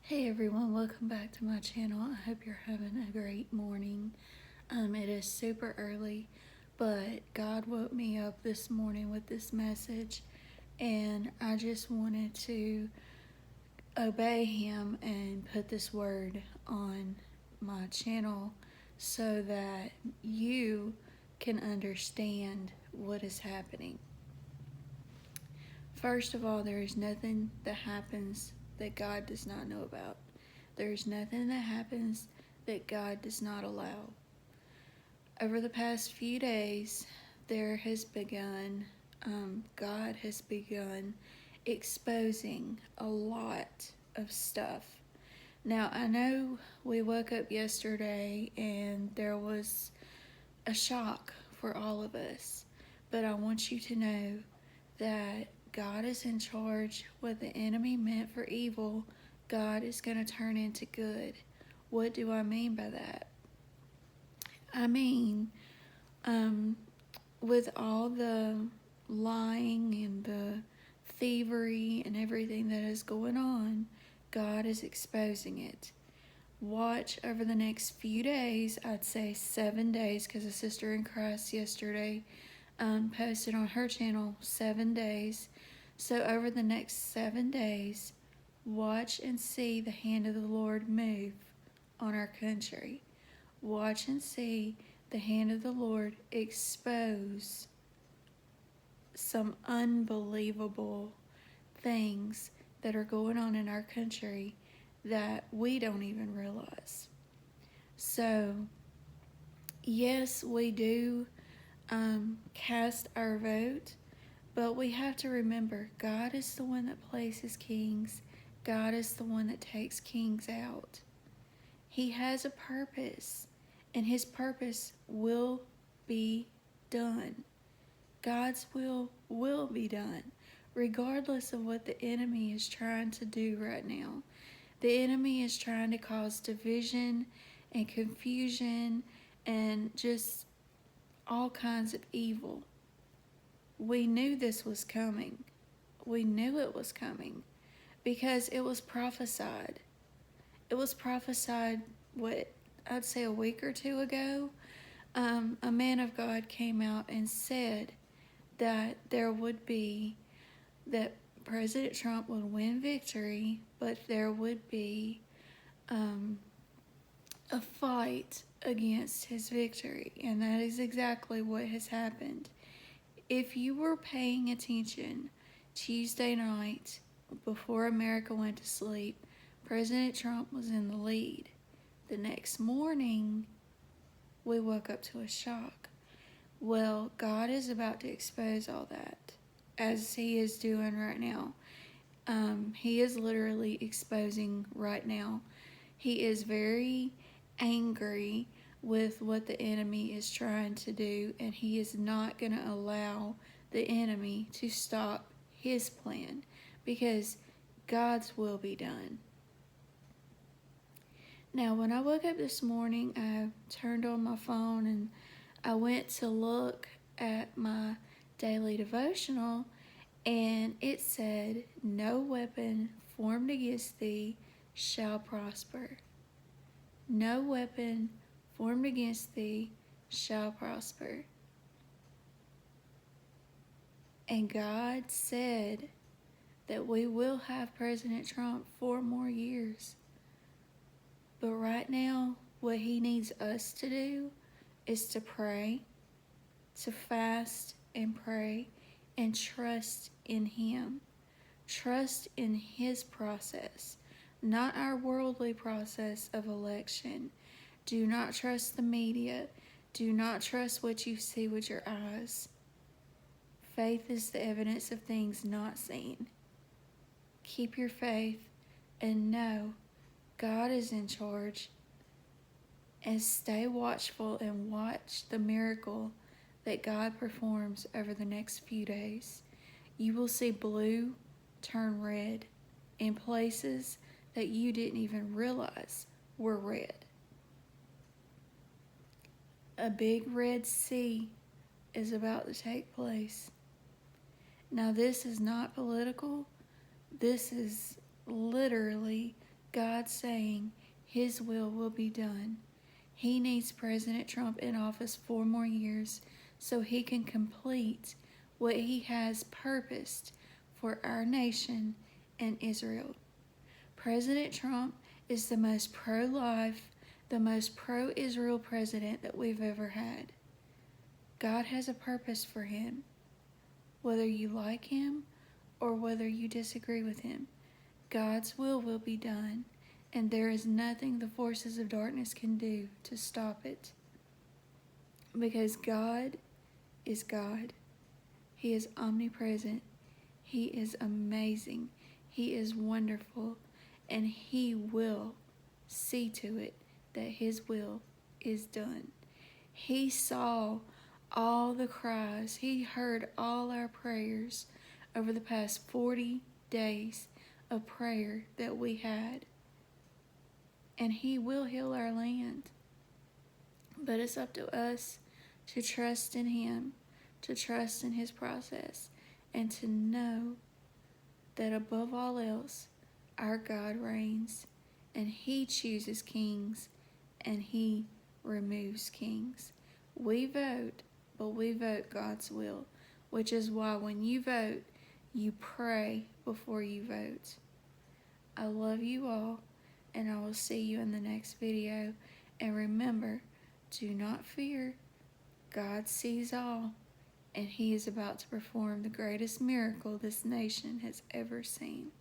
Hey everyone, welcome back to my channel. I hope you're having a great morning. It is super early, but God woke me up this morning with this message, and I just wanted to obey Him and put this word on my channel so that you can understand what is happening. First of all, there is nothing that happens that God does not know about. There is nothing that happens that God does not allow. Over the past few days, God has begun exposing a lot of stuff. Now, I know we woke up yesterday and there was a shock for all of us, but I want you to know that God is in charge. What the enemy meant for evil, God is going to turn into good. What do I mean by that? I mean, with all the lying and the thievery and everything that is going on, God is exposing it. Watch over the next few days, I'd say 7 days, because a sister in Christ yesterday posted on her channel 7 days. So over the next 7 days, watch and see the hand of the Lord move on our country. Watch and see the hand of the Lord expose some unbelievable things that are going on in our country that we don't even realize. So, yes, we do cast our vote, but we have to remember God is the one that places kings. God is the one that takes kings out. He has a purpose, and His purpose will be done. God's will be done, regardless of what the enemy is trying to do right now. The enemy is trying to cause division and confusion and just all kinds of evil. We knew this was coming. We knew it was coming because it was prophesied. It was prophesied, what, I'd say a week or two ago. A man of God came out and said that that President Trump would win victory, but there would be a fight against his victory. And that is exactly what has happened. If you were paying attention Tuesday night before America went to sleep, President Trump was in the lead. The next morning, we woke up to a shock. Well, God is about to expose all that, as He is doing right now. He is literally exposing right now. He is very angry with what the enemy is trying to do, and He is not going to allow the enemy to stop His plan, because God's will be done. Now, when I woke up this morning, I turned on my phone and I went to look at my daily devotional, and it said, "No weapon formed against thee shall prosper. No weapon formed against thee shall prosper." And God said that we will have President Trump 4 more years. But right now, what He needs us to do is to pray, to fast and pray, and trust in Him. Trust in His process, not our worldly process of election. Do not trust the media. Do not trust what you see with your eyes. Faith is the evidence of things not seen. Keep your faith and know God is in charge, and stay watchful and watch the miracle that God performs over the next few days. You will see blue turn red in places that you didn't even realize were red. A big Red Sea is about to take place. Now, this is not political. This is literally God saying His will be done. He needs President Trump in office 4 more years so he can complete what he has purposed for our nation and Israel. President Trump is the most pro-life, the most pro-Israel president that we've ever had. God has a purpose for him, whether you like him or whether you disagree with him. God's will be done, and there is nothing the forces of darkness can do to stop it. Because God is God. He is omnipresent. He is amazing. He is wonderful. And He will see to it that His will is done. He saw all the cries. He heard all our prayers over the past 40 days of prayer that we had. And He will heal our land. But it's up to us to trust in Him, to trust in His process, and to know that above all else, our God reigns, and He chooses kings, and He removes kings. We vote, but we vote God's will, which is why when you vote, you pray before you vote. I love you all, and I will see you in the next video. And remember, do not fear. God sees all, and He is about to perform the greatest miracle this nation has ever seen.